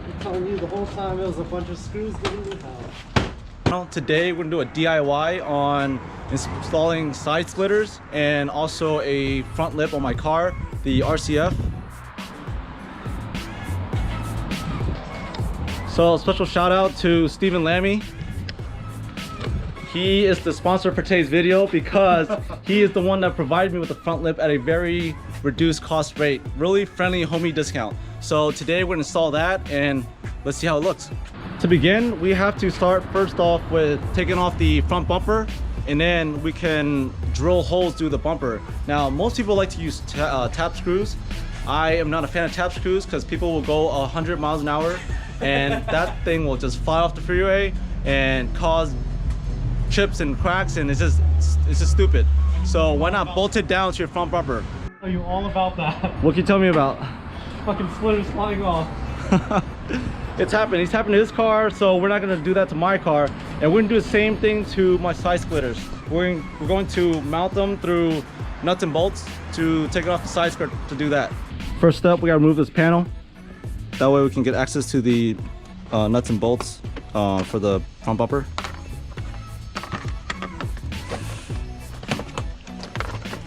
I'm telling you, the whole time it was a bunch of screws getting me out. Today we're gonna do a DIY on installing side splitters and also a front lip on my car, the RCF. So special shout out to Stephen Lammy. He is the sponsor for today's video because he is the one that provided me with the front lip at a very reduced cost rate. Really friendly homie discount. So today we're gonna install that and let's see how it looks. To begin, we have to start first off with taking off the front bumper, and then we can drill holes through the bumper. Now, most people like to use tap screws. I am not a fan of tap screws because people will go 100 miles an hour and that thing will just fly off the freeway and cause chips and cracks, and it's just stupid. So why not bolt it down to your front bumper? I'll tell you all about that. What can you tell me about? Fucking splitters flying off. It's happened. He's happened to his car, so we're not going to do that to my car. And we're going to do the same thing to my side splitters. We're going to mount them through nuts and bolts to take it off the side skirt to do that. First step, we got to remove this panel. That way we can get access to the nuts and bolts for the front bumper.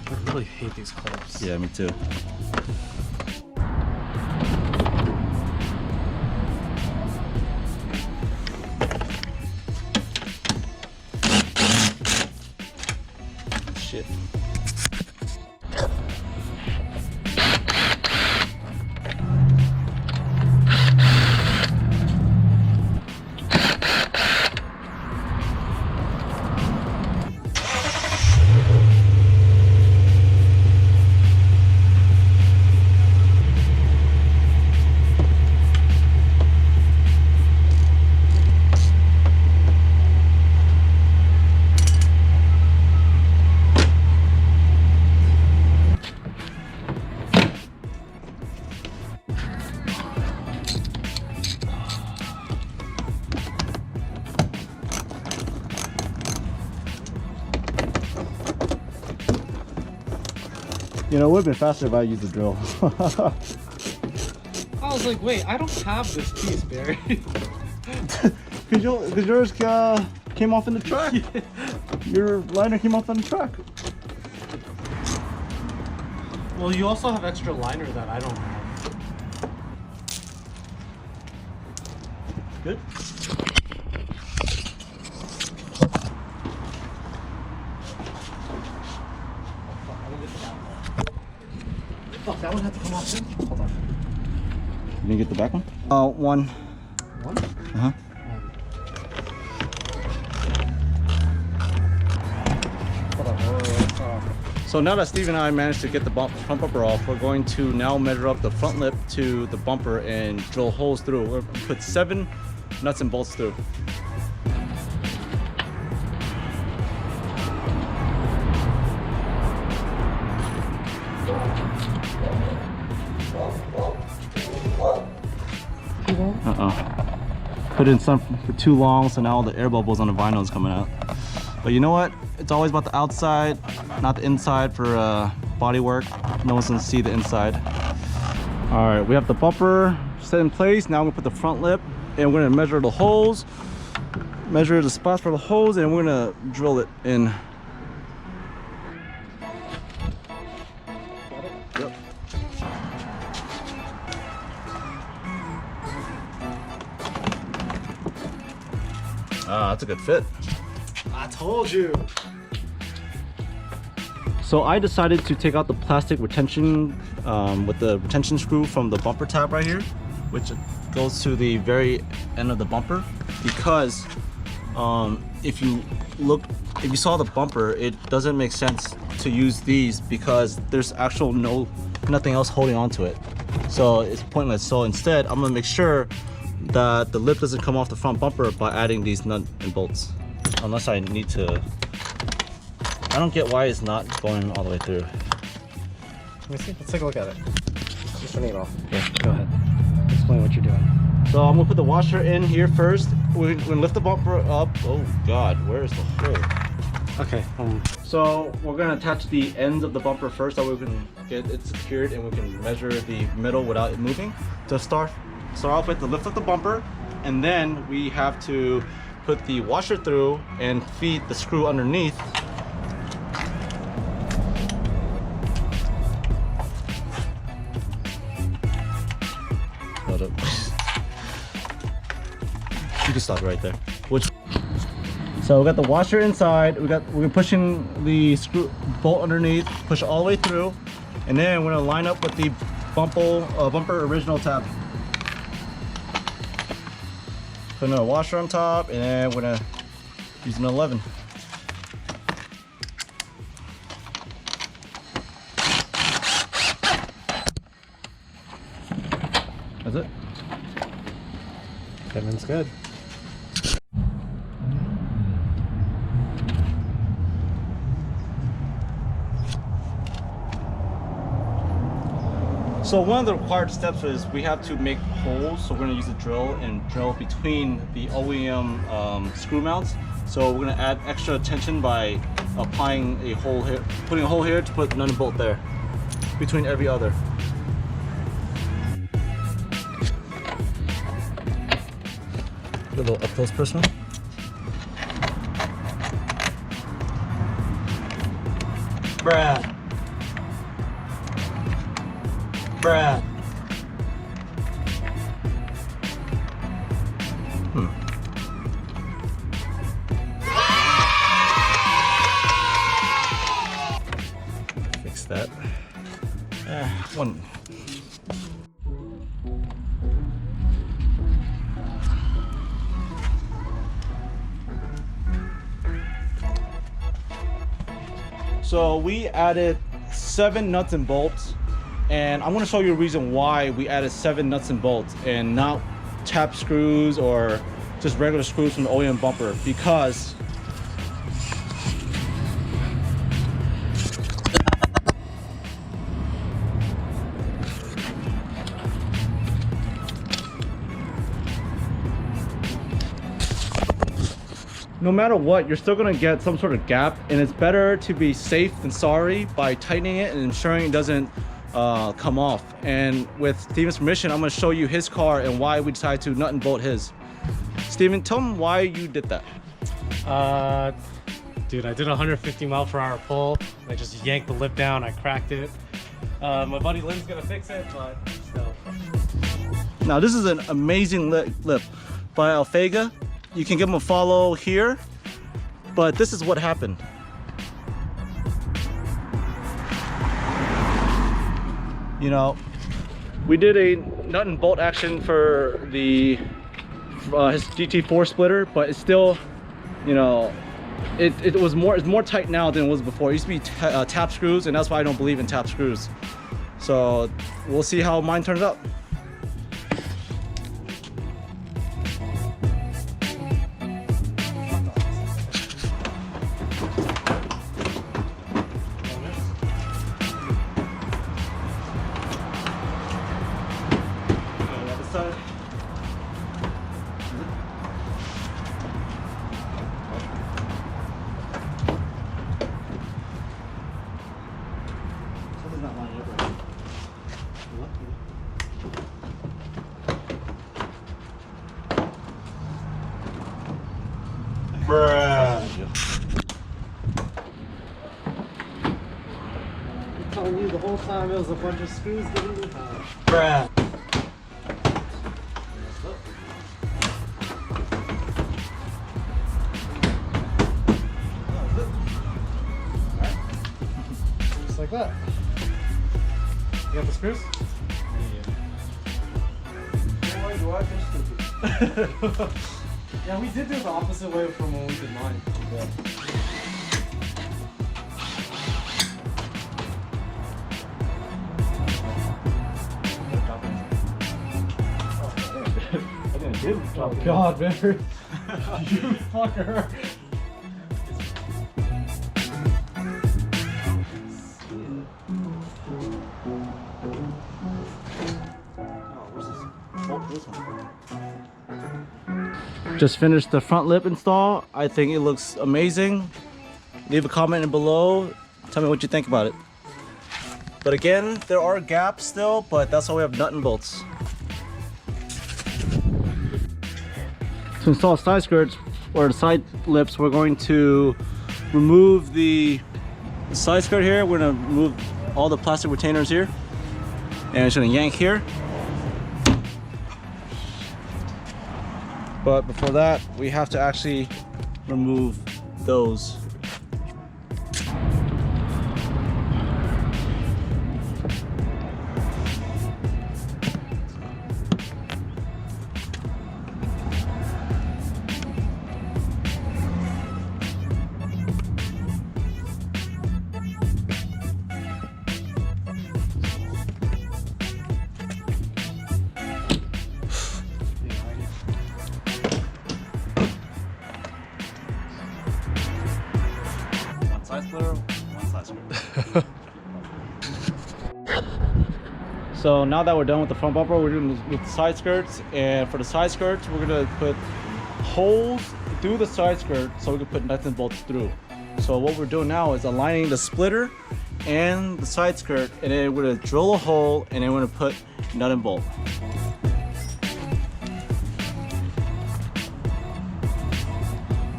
I really hate these clips. Yeah, me too. Shit. You know, it would have been faster if I used the drill. I was like, wait, I don't have this piece, Barry. Because yours came off in the track. Yeah. Your liner came off on the track. Well, you also have extra liner that I don't have. Good. Fuck, that one had to come off too? Hold on. You didn't get the back one? One. One? Uh-huh. Hold on. So now that Steve and I managed to get the front bumper off, we're going to now measure up the front lip to the bumper and drill holes through. We're going to put 7 nuts and bolts through. Put in some for too long, so now all the air bubbles on the vinyl is coming out. But you know what? It's always about the outside, not the inside for body work. No one's gonna see the inside. All right, we have the bumper set in place. Now I'm gonna put the front lip, and we're gonna measure the holes, measure the spots for the holes, and we're gonna drill it in. Yep. Ah, that's a good fit. I told you. So I decided to take out the plastic retention with the retention screw from the bumper tab right here, which goes to the very end of the bumper, because if you saw the bumper, it doesn't make sense to use these because there's nothing else holding onto it. So it's pointless. So instead, I'm gonna make sure that the lip doesn't come off the front bumper by adding these nuts and bolts. Unless I need to. I don't get why it's not going all the way through. Let me see. Let's take a look at it. Just turning it off. Yeah, go ahead. Explain what you're doing. So I'm gonna put the washer in here first. We're gonna lift the bumper up. Oh God, where's the hole? Okay. So we're gonna attach the ends of the bumper first, so we can get it secured and we can measure the middle without it moving. To start start off with to lift up the bumper, and then we have to put the washer through and feed the screw underneath. Hold up. You can stop right there. So we got the washer inside. We're pushing the screw bolt underneath, push all the way through, and then we're gonna line up with the bumper original tab. Put another washer on top, and then we're gonna use an 11. That's it. Fitment's good. So one of the required steps is we have to make holes. So we're gonna use a drill and drill between the OEM screw mounts. So we're gonna add extra tension by applying a hole here, putting a hole here to put nut and bolt there, between every other. A little up close personal. Brad. Fix that. One. So we added 7 nuts and bolts. And I'm going to show you a reason why we added 7 nuts and bolts and not tap screws or just regular screws from the OEM bumper, because no matter what, you're still going to get some sort of gap, and it's better to be safe than sorry by tightening it and ensuring it doesn't come off. And with Steven's permission, I'm going to show you his car and why we decided to nut and bolt his. Steven, tell him why you did that. Dude, I did a 150 mile/hour pull. I just yanked the lip down. I cracked it. My buddy Lynn's gonna fix it, but still. Now this is an amazing lip by Alphega. You can give him a follow here, but this is what happened. You know, we did a nut and bolt action for the his GT4 splitter, but it's still, you know, it's more tight now than it was before. It used to be tap screws, and that's why I don't believe in tap screws. So we'll see how mine turns out. Bruh. I'm telling you the whole time it was a bunch of screws getting me hot. Bruh. Just like that. You got the screws? Yeah. Boy, do I feel stupid. Yeah, we did do the opposite way from when we did mine. Yeah. I didn't do it. Oh God, man. You fucker. Just finished the front lip install. I think it looks amazing. Leave a comment below. Tell me what you think about it. But again, there are gaps still, but that's why we have nut and bolts. To install side skirts or the side lips, we're going to remove the side skirt here. We're gonna remove all the plastic retainers here, and it's gonna yank here. But before that, we have to actually remove those. So now that we're done with the front bumper, we're doing with the side skirts, and for the side skirts, we're gonna put holes through the side skirt so we can put nuts and bolts through. So what we're doing now is aligning the splitter and the side skirt, and then we're gonna drill a hole, and then we're gonna put nut and bolt.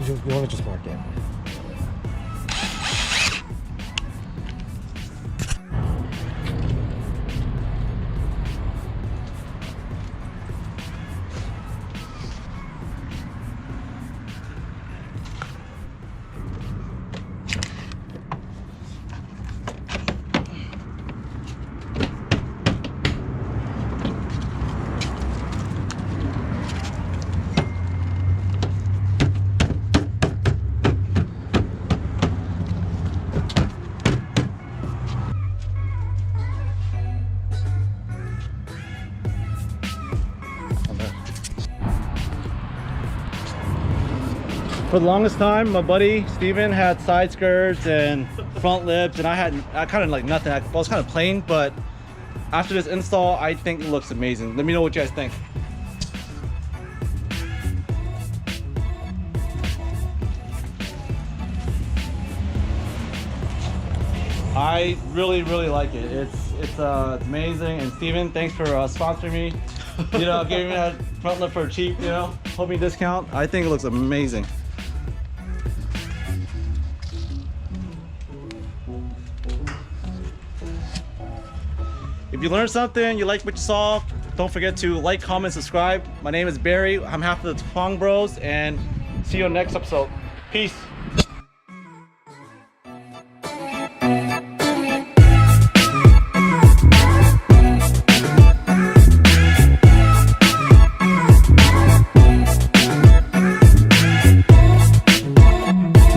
You want to just mark it. For the longest time, my buddy Steven had side skirts and front lips, and I kind of like nothing. I was kind of plain, but after this install, I think it looks amazing. Let me know what you guys think. I really like it. It's amazing. And Steven, thanks for sponsoring me. You know, giving me that front lip for cheap. You know, homie discount. I think it looks amazing. If you learned something, you like what you saw, don't forget to like, comment, subscribe. My name is Barry. I'm half of the Twang Bros, and see you on the next episode. Peace.